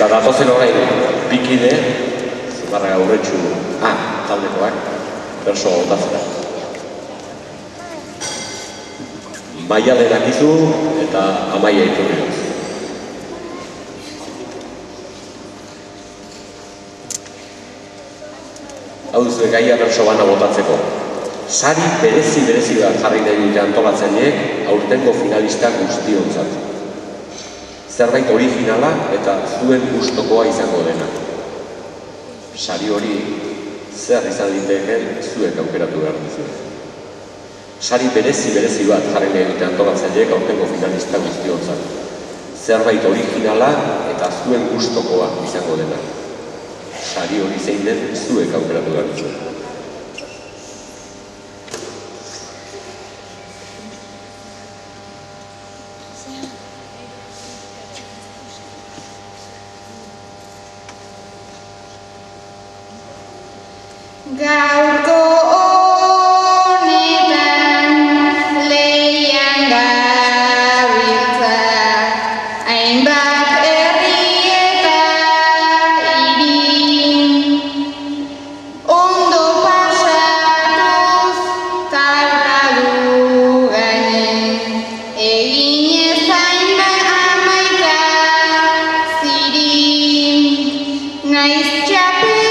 Eta datozen orain bikide, zumarra aurretxu, taldekoak, berso otatzera. Maia denakizu eta Amaia iturri dut. Hau duzu gaia berso bana botatzeko. Sari berezi bat jarri nahi dute antolatzaileek aurtengo finalista guztiontzat. Zerbait originala eta zuen gustokoa izango dena. Sari hori zer izan litekeen zuek aukeratu behar duzu. Sari berezi bat jarri nahi dute antolatzaileek aurtengo finalista guztiontzat. Zerbait originala eta zuen gustokoa izango dena. Sari hori zein den zuek aukeratu behar duzu. Gaurko honetan lehian gabiltza, hainbat herri eta hiri. Ondo pasatuz tabladu gainen, egin ezain hamaika ziri. Naiz txapel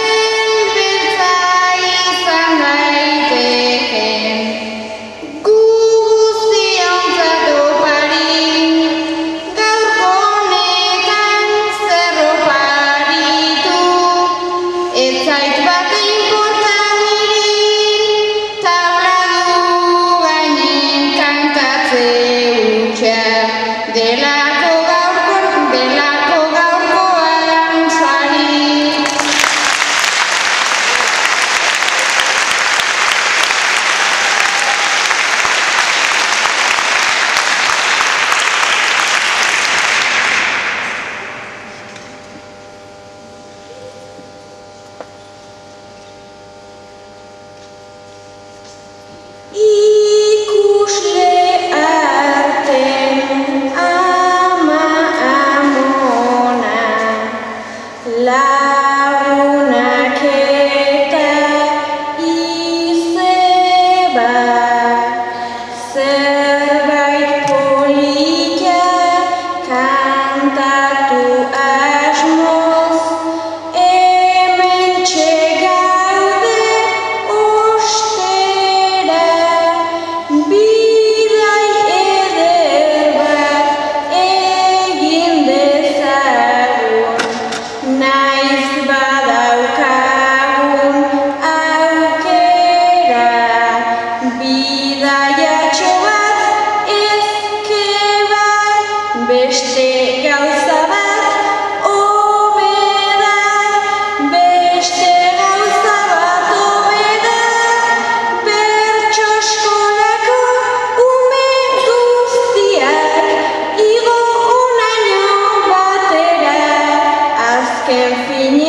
Fin